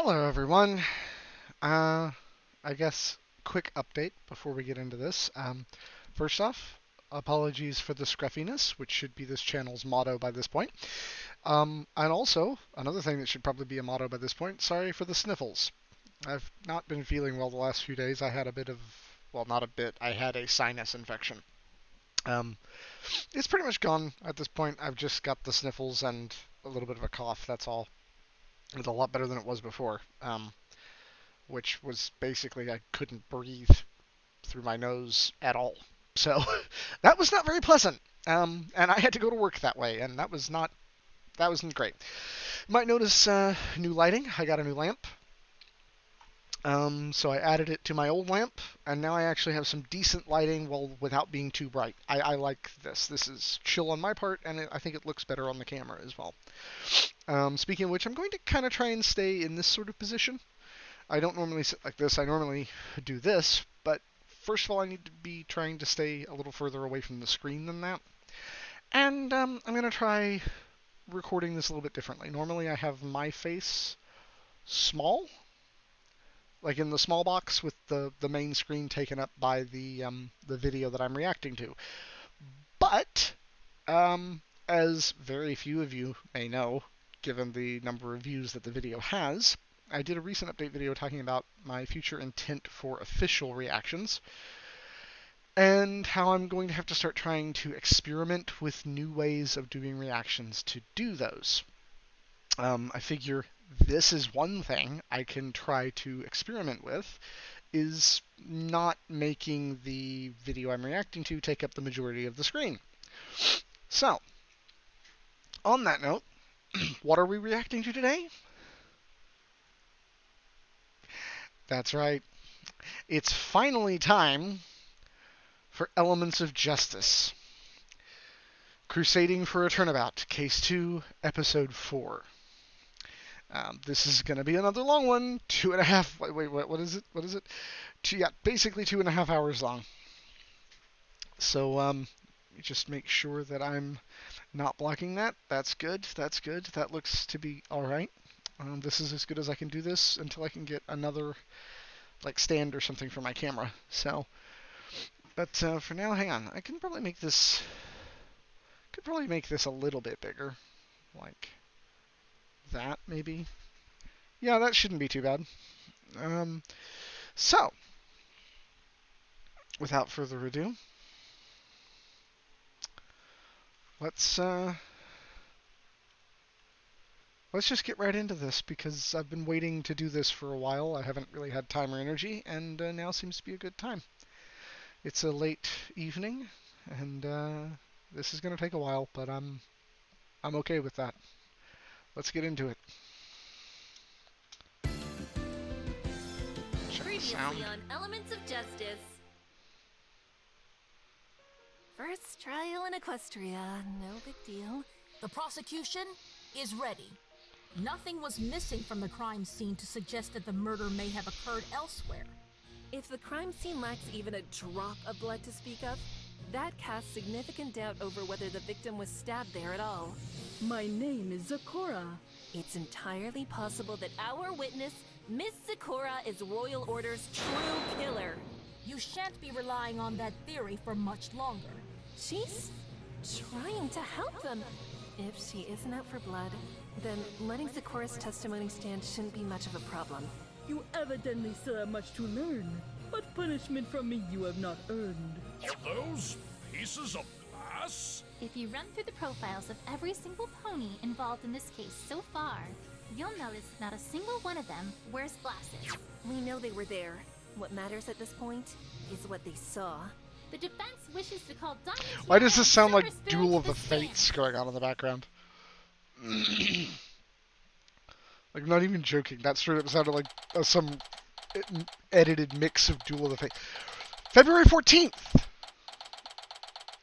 Hello, everyone. I guess quick update before we get into this. First off, apologies for the scruffiness, which should be this channel's motto by this point. And also, another thing that should probably be a motto by this point, sorry for the sniffles. I've not been feeling well the last few days. I had a bit of, well, not a bit, I had a sinus infection. It's pretty much gone at this point. I've just got the sniffles and a little bit of a cough, that's all. It's a lot better than it was before, which was basically I couldn't breathe through my nose at all. So that was not very pleasant. And I had to go to work that way, and that wasn't great. You might notice new lighting. I got a new lamp. So I added it to my old lamp, and now I actually have some decent lighting, well, without being too bright. I like this. This is chill on my part, and I think it looks better on the camera as well. Speaking of which, I'm going to kind of try and stay in this sort of position. I don't normally sit like this. I normally do this, but first of all, I need to be trying to stay a little further away from the screen than that. And I'm going to try recording this a little bit differently. Normally, I have my face small, like in the small box with the main screen taken up by the video that I'm reacting to. But, as very few of you may know, given the number of views that the video has, I did a recent update video talking about my future intent for official reactions, and how I'm going to have to start trying to experiment with new ways of doing reactions to do those. I figure this is one thing I can try to experiment with, is not making the video I'm reacting to take up the majority of the screen. So, on that note, what are we reacting to today? That's right. It's finally time for Elements of Justice. Crusading for a Turnabout, Case 2, Episode 4. This is going to be another long one. 2.5... Wait, what is it? What is it? Basically 2.5 hours long. So, just make sure that I'm not blocking that. That's good. That's good. That looks to be alright. This is as good as I can do this until I can get another, like, stand or something for my camera. So, but for now, hang on. I can probably make this... a little bit bigger. Like that, maybe? Yeah, that shouldn't be too bad. So, without further ado, let's just get right into this, because I've been waiting to do this for a while. I haven't really had time or energy, and now seems to be a good time. It's a late evening, and this is going to take a while, but I'm okay with that. Let's get into it. Previously on Elements of Justice. First trial in Equestria, no big deal. The prosecution is ready. Nothing was missing from the crime scene to suggest that the murder may have occurred elsewhere. If the crime scene lacks even a drop of blood to speak of, that casts significant doubt over whether the victim was stabbed there at all. My name is Zakora. It's entirely possible that our witness, Miss Zakora, is Royal Order's true killer. You shan't be relying on that theory for much longer. She's trying to help them. If she isn't out for blood, then letting Zakora's testimony stand shouldn't be much of a problem. You evidently still have much to learn. What punishment from me you have not earned? Are those pieces of glass? If you run through the profiles of every single pony involved in this case so far, you'll notice not a single one of them wears glasses. We know they were there. What matters at this point is what they saw. The defense wishes to call Diamond. Why does this sound like Spirit Duel of to the stand. Fates going on in the background? Like, I'm not even joking. That straight up sounded like some edited mix of Duel of the Fates. February 14th!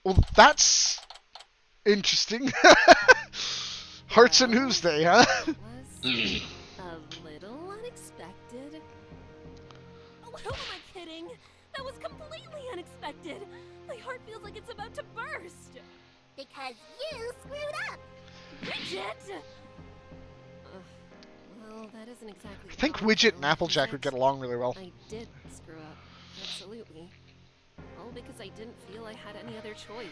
Well, that's interesting. Hearts and Who's Day, huh? It was a little unexpected. Oh, who am I kidding? That was completely unexpected. My heart feels like it's about to burst. Because you screwed up. Bridget! Well, that isn't exactly I think how I Widget feel, and Applejack is would it? get along really well. I did screw up. Absolutely. All because I didn't feel I had any other choice.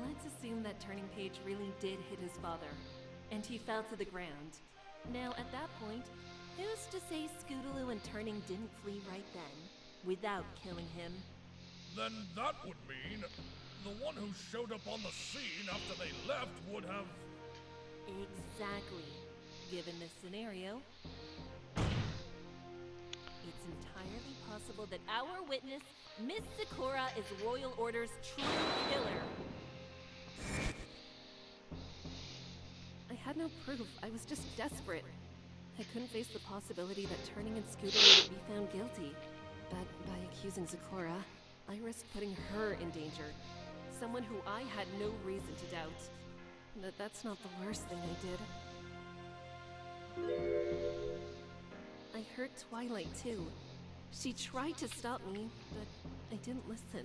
Let's assume that Turning Page really did hit his father, and he fell to the ground. Now, at that point, who's to say Scootaloo and Turning didn't flee right then, without killing him? Then that would mean the one who showed up on the scene after they left would have... Exactly. Given this scenario, it's entirely possible that our witness, Miss Sakura, is Royal Order's true killer. I had no proof. I was just desperate. I couldn't face the possibility that Turning and Scootaloo would be found guilty. But by accusing Sakura, I risked putting her in danger. Someone who I had no reason to doubt. But that's not the worst thing I did. I hurt Twilight too. She tried to stop me, but I didn't listen.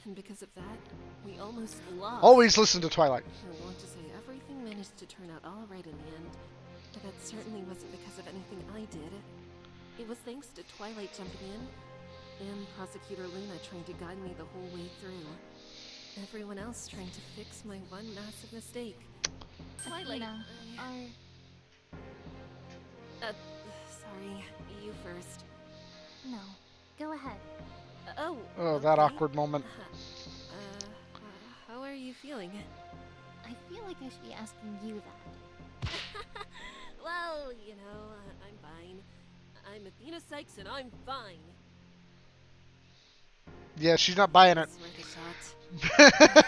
And because of that, we almost lost. Always listen to Twilight. I want to say everything managed to turn out all right in the end, but that certainly wasn't because of anything I did. It was thanks to Twilight jumping in, and Prosecutor Luna trying to guide me the whole way through. Everyone else trying to fix my one massive mistake. Twilight, Athena, sorry, you first. No. Go ahead. Oh, Oh, that okay. awkward moment. How are you feeling? I feel like I should be asking you that. Well, you know, I'm fine. I'm Athena Sykes and I'm fine. Yeah, she's not buying it. It's worth a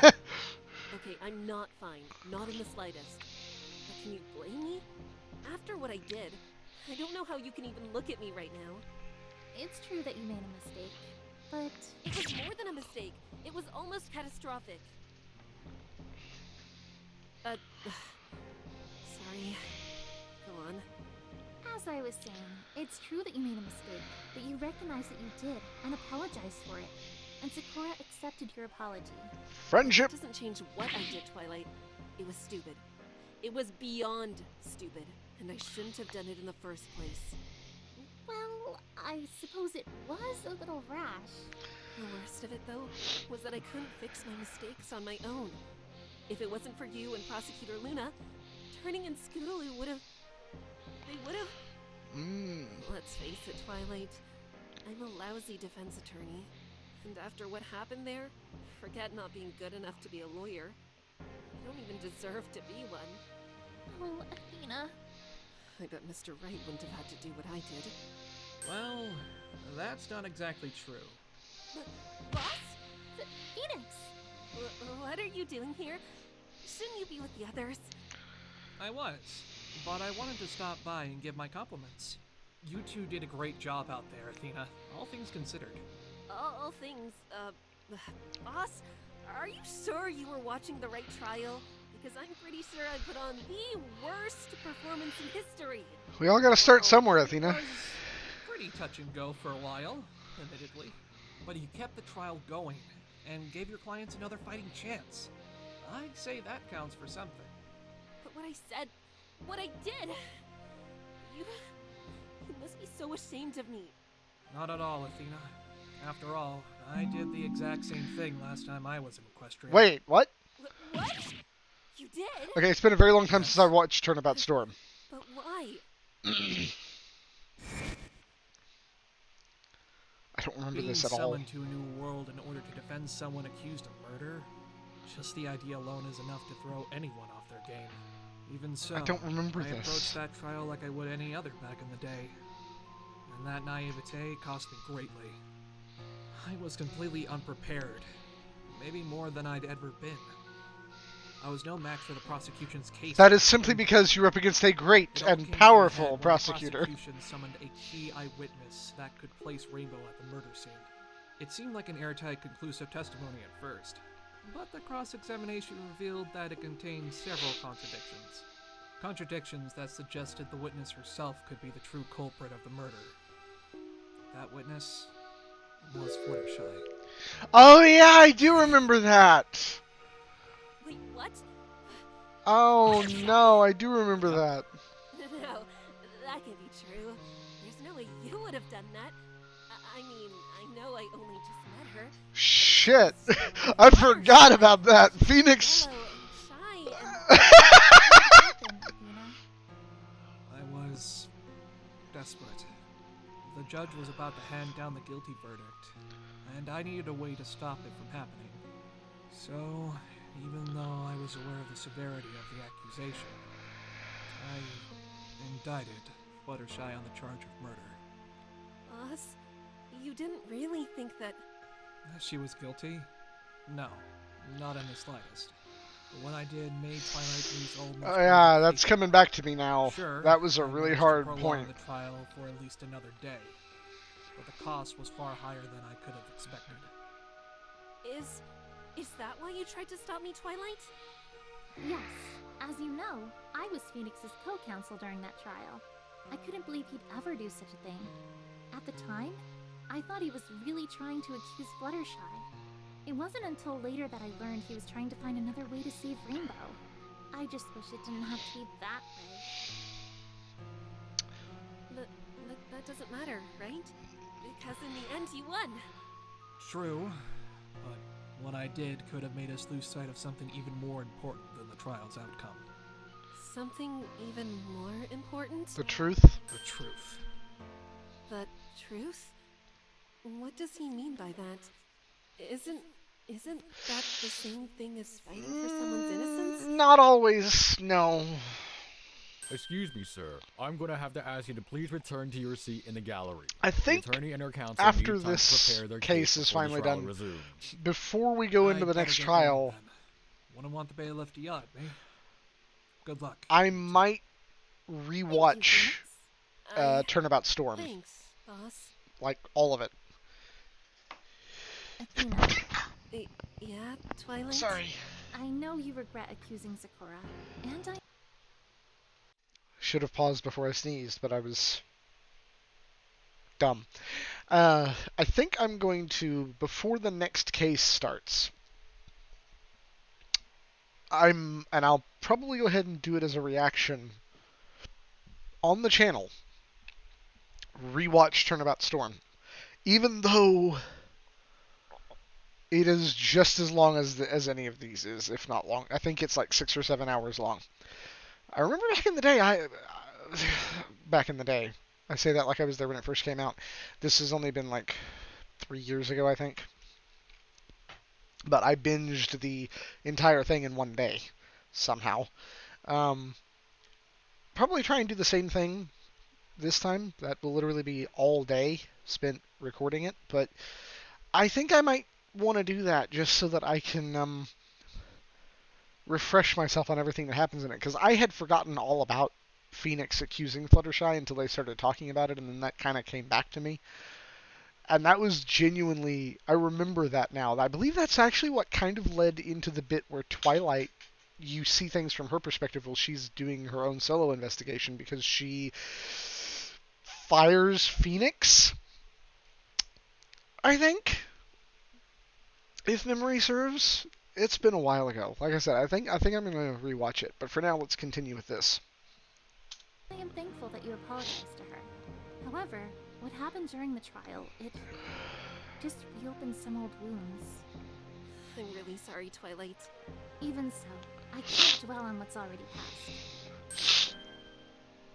shot. Okay, I'm not fine. Not in the slightest. But can you blame me? After what I did, I don't know how you can even look at me right now. It's true that you made a mistake, but It was more than a mistake. It was almost catastrophic. Sorry. Go on. as I was saying, it's true that you made a mistake, but you recognize that you did and apologized for it. And Sakura accepted your apology. Friendship. That doesn't change what I did, Twilight. It was stupid. It was beyond stupid, and I shouldn't have done it in the first place. Well, I suppose it was a little rash. The worst of it, though, was that I couldn't fix my mistakes on my own. If it wasn't for you and Prosecutor Luna, Turning and Scootaloo would have... They would have... Let's face it, Twilight. I'm a lousy defense attorney. And after what happened there, forget not being good enough to be a lawyer. I don't even deserve to be one. Oh, Athena. I bet Mr. Wright wouldn't have had to do what I did. Well, that's not exactly true. Boss? Phoenix! What are you doing here? Shouldn't you be with the others? I was, but I wanted to stop by and give my compliments. You two did a great job out there, Athena, all things considered. All things, boss, are you sure you were watching the right trial? Because I'm pretty sure I put on the worst performance in history. We all gotta start somewhere, It Athena. was pretty touch and go for a while, admittedly. But you kept the trial going and gave your clients another fighting chance. I'd say that counts for something. But what I said, what I did, you must be so ashamed of me. Not at all, Athena. After all, I did the exact same thing last time I was in Equestria. Wait, what? What? You did? Okay, it's been a very long time since I watched Turnabout Storm. But why? I don't remember Being this at all. summoned to a new world in order to defend someone accused of murder? Just the idea alone is enough to throw anyone off their game. Even so, I don't remember I this. approached that trial like I would any other back in the day. And that naivete cost me greatly. I was completely unprepared. Maybe more than I'd ever been. I was no match for the prosecution's case. That is simply because you're up against a great It all came and to a powerful head when the prosecutor. prosecution summoned a key eyewitness that could place Rainbow at the murder scene. It seemed like an airtight, conclusive testimony at first, but the cross-examination revealed that it contained several contradictions. Contradictions that suggested the witness herself could be the true culprit of the murder. That witness was Fluttershy. Oh yeah, I do remember that. Wait, what? Oh no, I do remember that. No, that can't be true. There's no way you would have done that. I mean, I know I only just met her. Shit, I forgot about that. Phoenix. Mellow and shy What happened, Athena? I was desperate. The judge was about to hand down the guilty verdict, and I needed a way to stop it from happening. So, even though I was aware of the severity of the accusation, I indicted Fluttershy on the charge of murder. Boss, you didn't really think that... She was guilty? No, not in the slightest. But when I did, made Twilight lose almost... Oh yeah, that's coming back to me now. Sure, That was a I really managed hard to prolong point. the trial for at least another day, but the cost was far higher than I could have expected. Is that why you tried to stop me, Twilight? Yes. As you know, I was Phoenix's co-counsel during that trial. I couldn't believe he'd ever do such a thing. At the time, I thought he was really trying to accuse Fluttershy. It wasn't until later that I learned he was trying to find another way to save Rainbow. I just wish it didn't have to be that way. That doesn't matter, right? Because in the end, you won. True, but what I did could have made us lose sight of something even more important than the trial's outcome. Something even more important? The truth? The truth. The truth? What does he mean by that? Isn't that the same thing as fighting for someone's innocence? Not always, no. Excuse me, sir. I'm going to have to ask you to please return to your seat in the gallery. I think the attorney and her counsel after need time to this prepare their case is before the finally trial done, resumes. before we go into I'd the better next get trial, going then. Wouldn't want the bailiff to yell at me. Good luck. I might Thank you, rewatch Phoenix. Turnabout Storm. Thanks, boss. Like, all of it. Athena, Yeah, Twilight? Sorry. I know you regret accusing Sakura, and I... Should have paused before I sneezed, but I was dumb. I think I'm going to, before the next case starts, and I'll probably go ahead and do it as a reaction on the channel, rewatch Turnabout Storm. Even though it is just as long as any of these is, if not long. I think it's like 6 or 7 hours long. I remember back in the day, I say that like I was there when it first came out. This has only been like 3 years ago, I think. But I binged the entire thing in one day, somehow. Probably try and do the same thing this time. That will literally be all day spent recording it. But I think I might want to do that just so that I can refresh myself on everything that happens in it. Because I had forgotten all about Phoenix accusing Fluttershy until they started talking about it, and then that kind of came back to me. And that was genuinely, I remember that now. I believe that's actually what kind of led into the bit where Twilight, you see things from her perspective while she's doing her own solo investigation, because she fires Phoenix, I think, if memory serves. It's been a while ago. Like I said, I think I'm going to rewatch it. But for now, let's continue with this. I am thankful that you apologized to her. However, what happened during the trial, it just reopened some old wounds. I'm really sorry, Twilight. Even so, I can't dwell on what's already past.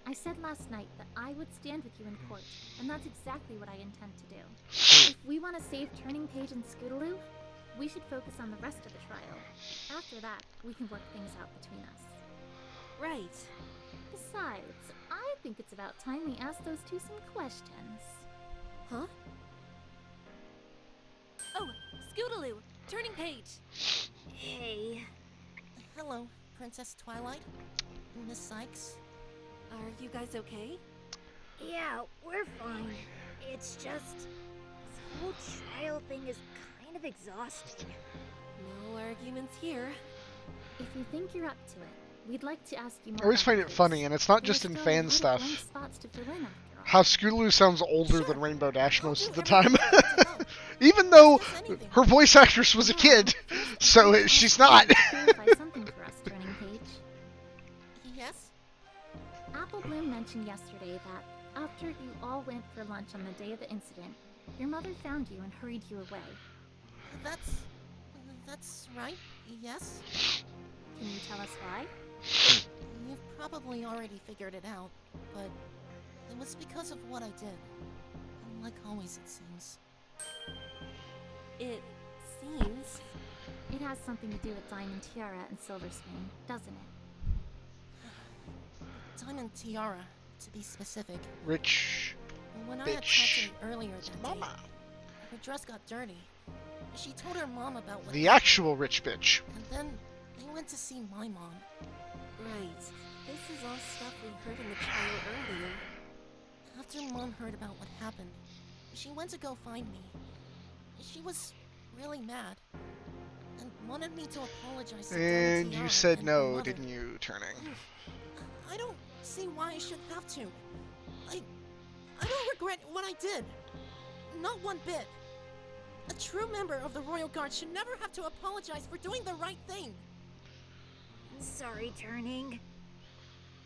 I said last night that I would stand with you in court, and that's exactly what I intend to do. If we want to save Turning Page and Scootaloo, we should focus on the rest of the trial. After that, we can work things out between us. Right. Besides, I think it's about time we ask those two some questions. Huh? Oh, Scootaloo! Turning Page! Hey. Hello, Princess Twilight. Miss Sykes. Are you guys okay? Yeah, we're fine. It's just... this whole trial thing is kind of exhausting. No arguments here. If you think you're up to it, we'd like to ask you more. I always about find the it funny, case. and it's not There's just in still a fan lot of stuff. blank spots to fill in after all. How Scootaloo sounds older Sure. than Rainbow Dash I'll most do of the time. everything I can to help. Even though Discuss anything. her voice actress was a kid, so she's not. Clarify something for us, Turning Page. mentioned yesterday that after you all went for lunch on the day of the incident, your mother found you and hurried you away. That's right, yes. Can you tell us why? You've probably already figured it out, but it was because of what I did. Like always, it seems. It seems. It has something to do with Diamond Tiara and Silver Spoon, doesn't it? Diamond Tiara, to be specific. Rich When I bitch. had talked to her earlier that Mama. day, her dress got dirty. She told her mom about what The happened, actual rich bitch. and then they went to see my mom. Right. This is all stuff we heard in the trial earlier. After mom heard about what happened, she went to go find me. She was really mad and wanted me to apologize to Diamond And Tiara you said and her no, mother. didn't you, Turning? I don't see why I should have to. I don't regret what I did. Not one bit. A true member of the Royal Guard should never have to apologize for doing the right thing. Sorry, Turning.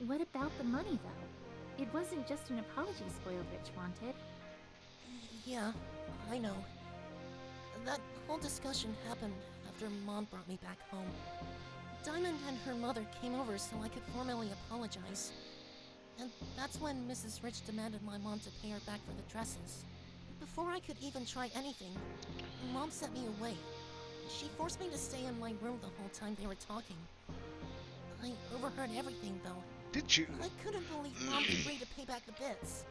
What about the money, though? It wasn't just an apology Spoiled Rich wanted. Yeah, I know. That whole discussion happened after Mom brought me back home. Diamond and her mother came over so I could formally apologize. And that's when Mrs. Rich demanded my mom to pay her back for the dresses. Before I could even try anything, Mom sent me away. She forced me to stay in my room the whole time they were talking. I overheard everything, though. Did you? I couldn't believe Mom agreed to pay back the bits.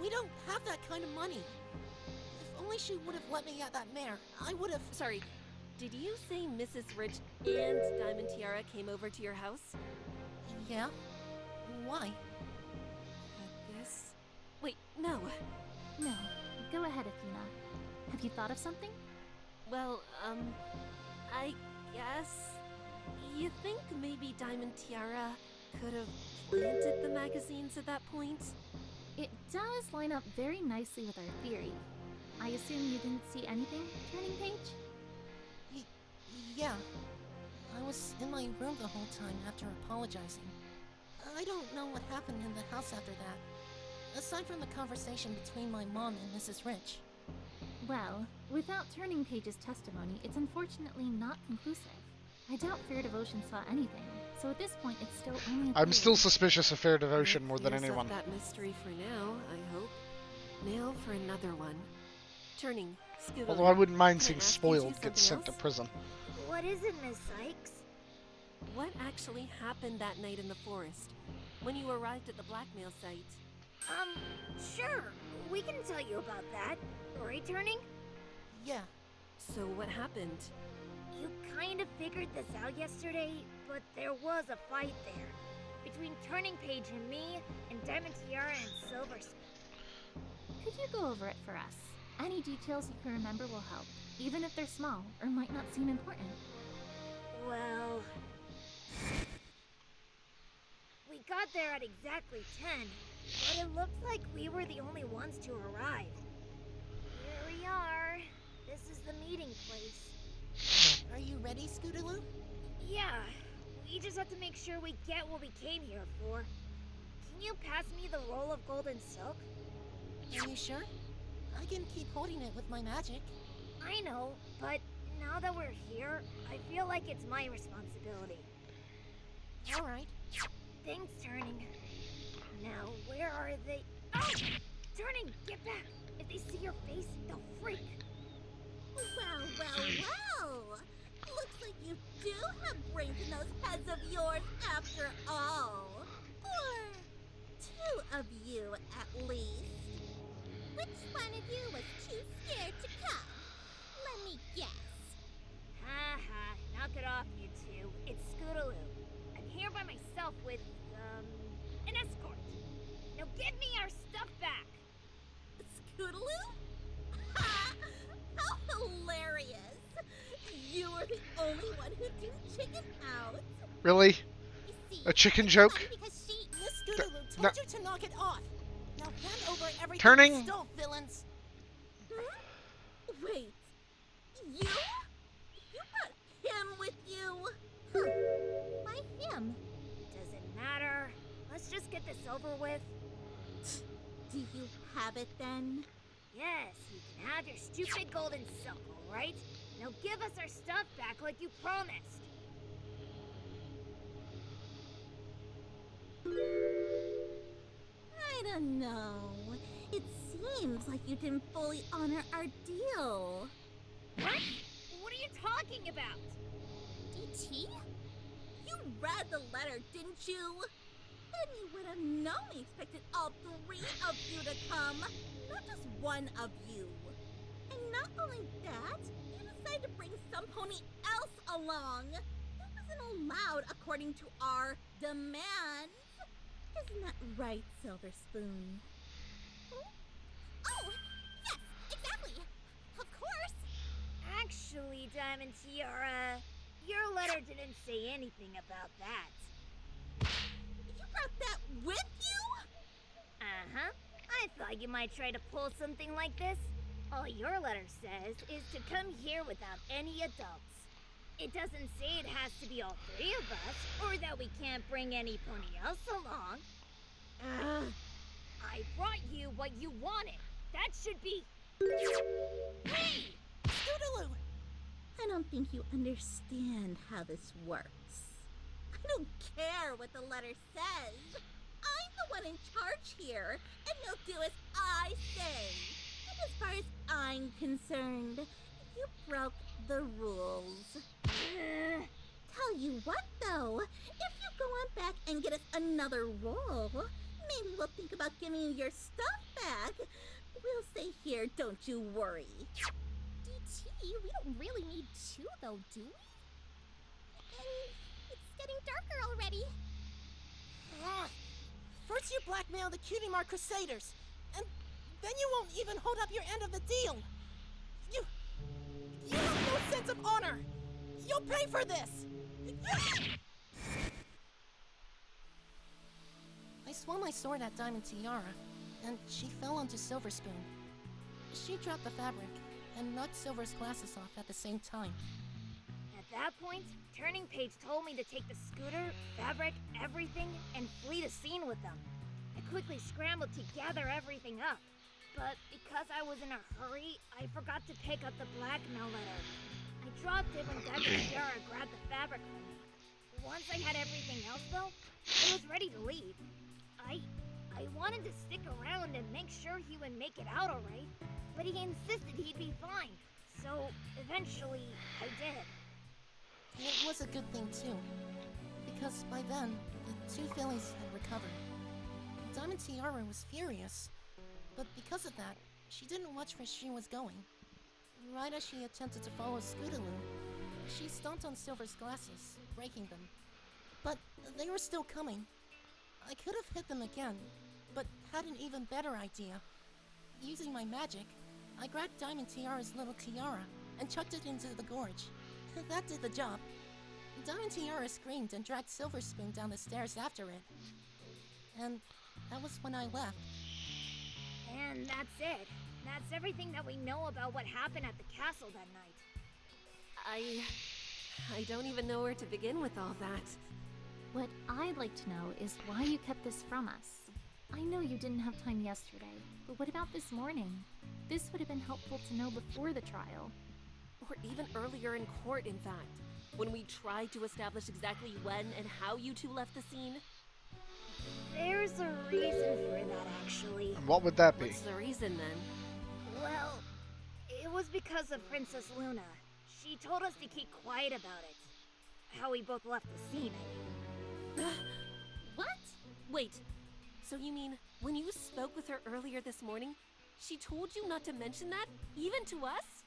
We don't have that kind of money. If only she would have let me at that mare, I would have... Sorry, did you say Mrs. Rich and Diamond Tiara came over to your house? Yeah? Why? I guess... Wait, no. No. Go ahead, Athena. Have you thought of something? Well, I guess... You think maybe Diamond Tiara could have planted the magazines at that point? It does line up very nicely with our theory. I assume you didn't see anything, Turning Page? Yeah. I was in my room the whole time after apologizing. I don't know what happened in the house after that, aside from the conversation between my mom and Mrs. Rich. Well, without Turning Page's testimony, it's unfortunately not conclusive. I doubt Fair Devotion saw anything, so at this point it's still only a I'm theory. still suspicious of Fair Devotion more than Clears up anyone. that mystery for now, I hope. Now for another one. Turning, Scootaloo. Although I wouldn't mind Can I seeing ask you Spoiled something get sent to else? prison. What is it, Miss Sykes? What actually happened that night in the forest, when you arrived at the blackmail site? Sure. We can tell you about that. Right, Turning? Yeah. So what happened? You kind of figured this out yesterday, but there was a fight there. Between Turning Page and me, and Diamond Tiara and Silver Spoon. Could you go over it for us? Any details you can remember will help, even if they're small or might not seem important. Well... We got there at exactly 10, but it looks like we were the only ones to arrive. Here we are. This is the meeting place. Are you ready, Scootaloo? Yeah, we just have to make sure we get what we came here for. Can you pass me the roll of golden silk? Are you sure? I can keep holding it with my magic. I know, but now that we're here, I feel like it's my responsibility. Alright. Thanks, Turning. Now, where are they? Oh! Turning, get back! If they see your face, they'll freak. Well. Looks like you do have brains in those heads of yours after all. Or two of you, at least. Which one of you was too scared to come? Let me guess. Ha ha, knock it off, you two. It's Scootaloo. I'm here by myself with, an escort. Now give me our stuff back! Scootaloo? Ha! How hilarious! You are the only one who didn't chicken out. Really? You see, A chicken it's joke? funny because she... Miss Scootaloo no. told you to knock it off. Now hand over everything Turning. you stole, villains. Wait, you? You brought him with you? Why him? Does it matter? Let's just get this over with. Do you have it then? Yes, you can have your stupid golden silk, alright? Now give us our stuff back like you promised. I don't know. It seems like you didn't fully honor our deal. What? What are you talking about? DT? You read the letter, didn't you? Then you would have known we expected all 3 of you to come, not just one of you. And not only that, you decided to bring some pony else along. That wasn't allowed according to our demands. Isn't that right, Silver Spoon? Oh, yes, exactly. Of course. Actually, Diamond Tiara, your letter didn't say anything about that. You brought that with you? Uh-huh. I thought you might try to pull something like this. All your letter says is to come here without any adults. It doesn't say it has to be all 3 of us, or that we can't bring any pony else along. I brought you what you wanted. That should be... Hey! Scootaloo! I don't think you understand how this works. I don't care what the letter says. I'm the one in charge here, and you'll do as I say. And as far as I'm concerned, you broke the rules. Tell you what, though, if you go on back and get us another roll, maybe we'll think about giving you your stuff back. We'll stay here, don't you worry. DT, we don't really need 2 though, do we? And it's getting darker already. First you blackmail the Cutie Mark Crusaders, and then you won't even hold up your end of the deal. You have no sense of honor. You'll pay for this. I swung my sword at Diamond Tiara, and she fell onto Silver Spoon. She dropped the fabric and knocked Silver's glasses off at the same time. At that point, Turning Page told me to take the scooter, fabric, everything, and flee the scene with them. I quickly scrambled to gather everything up, but because I was in a hurry, I forgot to pick up the blackmail letter. I dropped it when Diamond Tiara grabbed the fabric from me. Once I had everything else, though, I was ready to leave. I wanted to stick around and make sure he would make it out alright, but he insisted he'd be fine, so eventually I did. And it was a good thing, too, because by then, the 2 fillies had recovered. Diamond Tiara was furious, but because of that, she didn't watch where she was going. Right as she attempted to follow Scootaloo, she stomped on Silver's glasses, breaking them. But they were still coming. I could have hit them again, but had an even better idea. Using my magic, I grabbed Diamond Tiara's little tiara and chucked it into the gorge. That did the job. Diamond Tiara screamed and dragged Silver Spoon down the stairs after it. And that was when I left. And that's it. That's everything that we know about what happened at the castle that night. I don't even know where to begin with all that. What I'd like to know is why you kept this from us. I know you didn't have time yesterday, but what about this morning? This would have been helpful to know before the trial. Or even earlier in court, in fact, when we tried to establish exactly when and how you 2 left the scene. There's a reason for that, actually. And what would that be? What's the reason, then? Well, it was because of Princess Luna. She told us to keep quiet about it. How we both left the scene, I mean. What? Wait, so you mean when you spoke with her earlier this morning, she told you not to mention that, even to us?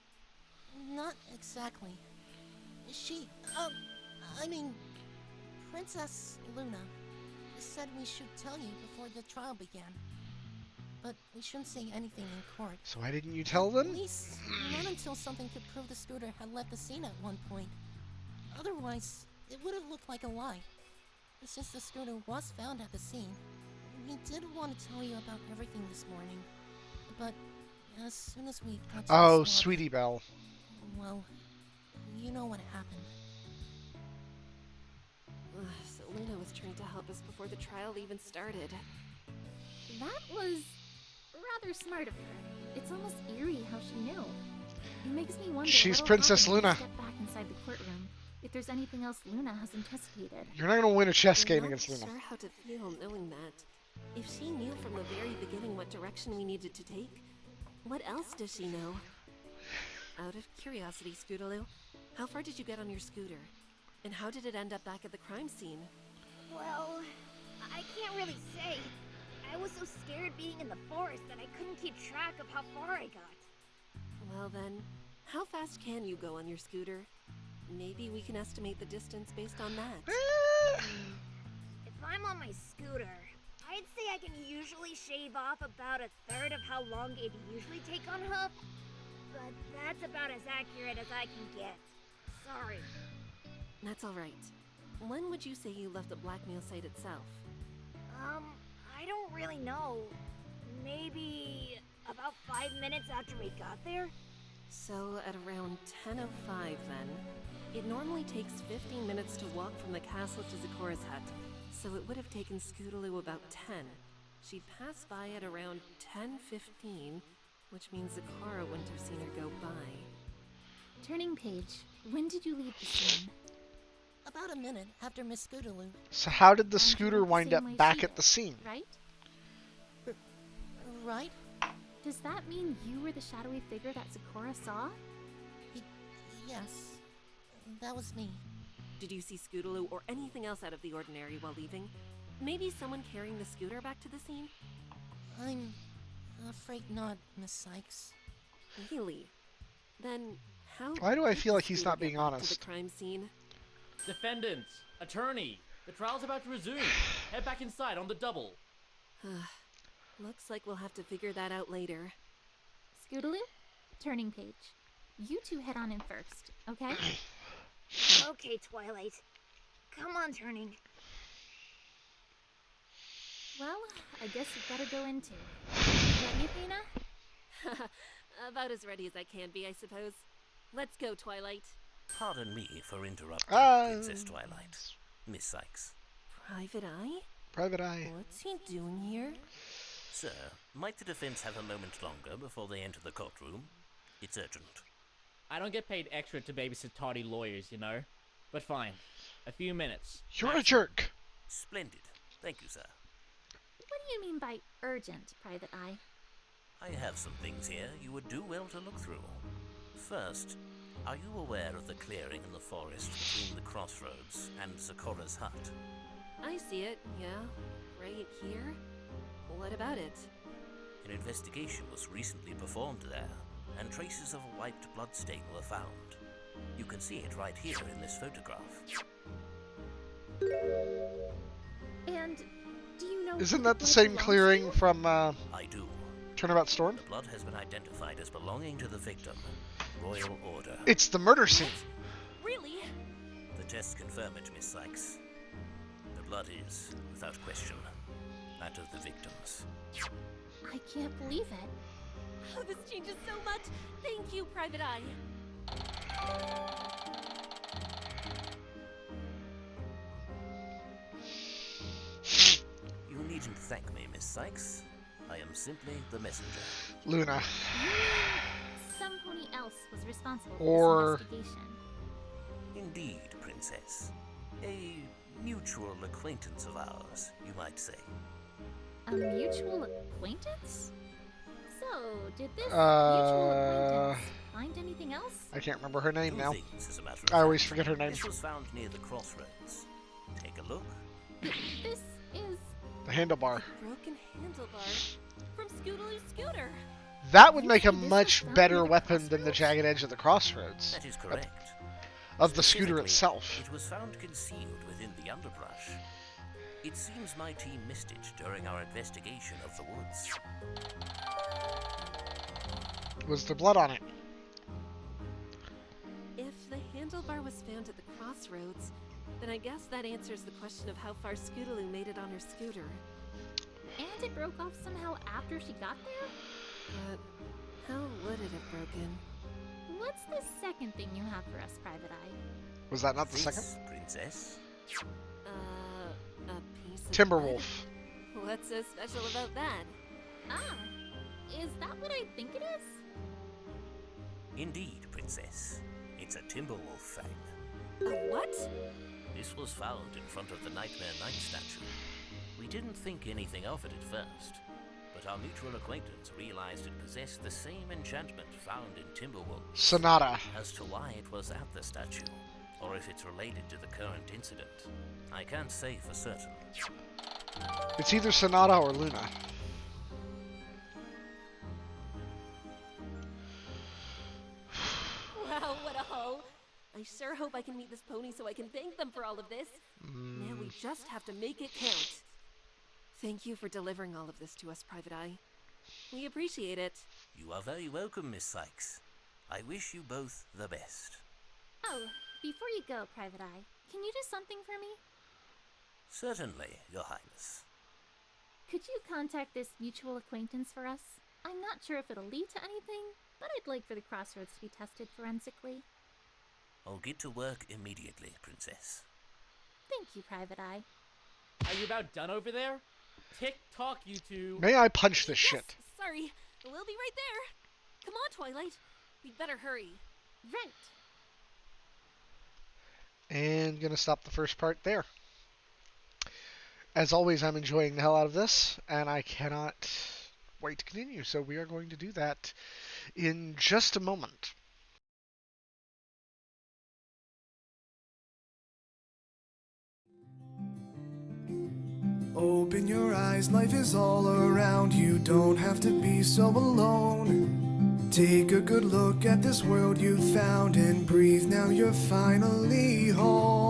Not exactly. Princess Luna said we should tell you before the trial began. But we shouldn't say anything in court. So why didn't you tell them? At least, not until something could prove the scooter had left the scene at one point. Otherwise, it would have looked like a lie. Since the scooter was found at the scene, we did want to tell you about everything this morning. But as soon as we got to the Oh, swamp, Sweetie Belle. well, you know what happened. So Luna was trying to help us before the trial even started. That was rather smart of her. It's almost eerie how she knew. It makes me wonder She's what'll Princess happen when we Luna. step back inside the courtroom. If there's anything else Luna has anticipated. You're not gonna win a chess game I'm against not Luna. sure how to feel knowing that. If she knew from the very beginning what direction we needed to take, what else does she know? Out of curiosity, Scootaloo, how far did you get on your scooter? And how did it end up back at the crime scene? Well, I can't really say. I was so scared being in the forest that I couldn't keep track of how far I got. Well then, how fast can you go on your scooter? Maybe we can estimate the distance based on that. If I'm on my scooter, I'd say I can usually shave off about a third of how long it'd usually take on hoof. But that's about as accurate as I can get. Sorry. That's alright. When would you say you left the blackmail site itself? I don't really know. Maybe about 5 minutes after we got there? So at around 10:05 then. It normally takes 15 minutes to walk from the castle to Zikora's hut, so it would have taken Scootaloo about 10. She'd pass by at around 10:15, which means Zikora wouldn't have seen her go by. Turning page. When did you leave the scene? About a minute after Miss Scootaloo. So how did the And you scooter went the wind same up way back she at the did, scene? Right? Right? Does that mean you were the shadowy figure that Zikora saw? Yes. That was me. Did you see Scootaloo or anything else out of the ordinary while leaving? Maybe someone carrying the scooter back to the scene? I'm afraid not, Miss Sykes. Really? Then how Why do I did feel the like he's scooter not being get back to honest? the crime scene? Defendants, attorney, the trial's about to resume. Head back inside on the double. Looks like we'll have to figure that out later. Scootaloo? Turning page. You two head on in first, okay? Okay, Twilight. Come on, Turning. Well, I guess we've better go into. Ready, Athena? About as ready as I can be, I suppose. Let's go, Twilight. Pardon me for interrupting, Princess Twilight. Miss Sykes. Private Eye? Private Eye. What's he doing here? Sir, might the defense have a moment longer before they enter the courtroom? It's urgent. I don't get paid extra to babysit toddy lawyers, you know? But fine. A few minutes. You're a jerk. Splendid. Thank you, sir. What do you mean by urgent, Private Eye? I have some things here you would do well to look through. First, are you aware of the clearing in the forest between the crossroads and Zikora's hut? I see it, yeah. Right here. What about it? An investigation was recently performed there, and traces of a wiped bloodstain were found. You can see it right here in this photograph. And do you know... Isn't that the same clearing from I do. Turnabout Storm? The blood has been identified as belonging to the victim. Royal order. It's the murder scene. Really? The tests confirm it, Miss Sykes. The blood is, without question, that of the victims. I can't believe it. Oh, this changes so much. Thank you, Private Eye. You needn't thank me, Miss Sykes. I am simply the messenger. Luna. Some pony else was responsible Or... for this investigation. Indeed, Princess. A mutual acquaintance of ours, you might say. A mutual acquaintance? So, did this mutual acquaintance find anything else? I can't remember her name now. Things, as a matter of I always fact. forget her name. This was found near the crossroads. Take a look. This is... The handlebar. Broken handlebar from Scootaloo's scooter. That would make a much better weapon than the jagged edge of the crossroads. That is correct. Of the scooter Specifically, itself. It was found concealed within the underbrush. It seems my team missed it during our investigation of the woods. Was there blood on it? If the handlebar was found at the crossroads, then I guess that answers the question of how far Scootaloo made it on her scooter. And it broke off somehow after she got there? But how would it have broken? What's the second thing you have for us, Private Eye? Was that not the This, second? Princess? A piece of Timberwolf. wood? What's so special about that? Ah, is that what I think it is? Indeed, Princess. It's a Timberwolf fang. A what? This was found in front of the Nightmare Knight statue. We didn't think anything of it at first, but our mutual acquaintance realized it possessed the same enchantment found in Timberwolf. Sonata. As to why it was at the statue, or if it's related to the current incident, I can't say for certain. It's either Sonata or Luna. Wow, what a haul! I sure hope I can meet this pony so I can thank them for all of this. Now we just have to make it count. Thank you for delivering all of this to us, Private Eye. We appreciate it. You are very welcome, Miss Sykes. I wish you both the best. Oh, before you go, Private Eye, can you do something for me? Certainly, Your Highness. Could you contact this mutual acquaintance for us? I'm not sure if it'll lead to anything, but I'd like for the crossroads to be tested forensically. I'll get to work immediately, Princess. Thank you, Private Eye. Are you about done over there? Tick-tock, you two. May I punch this shit? Sorry, we'll be right there. Come on, Twilight. We'd better hurry. Right. And gonna stop the first part there. As always, I'm enjoying the hell out of this, and I cannot wait to continue. So we are going to do that in just a moment. Open your eyes, life is all around you, don't have to be so alone. Take a good look at this world you found and breathe, now you're finally home.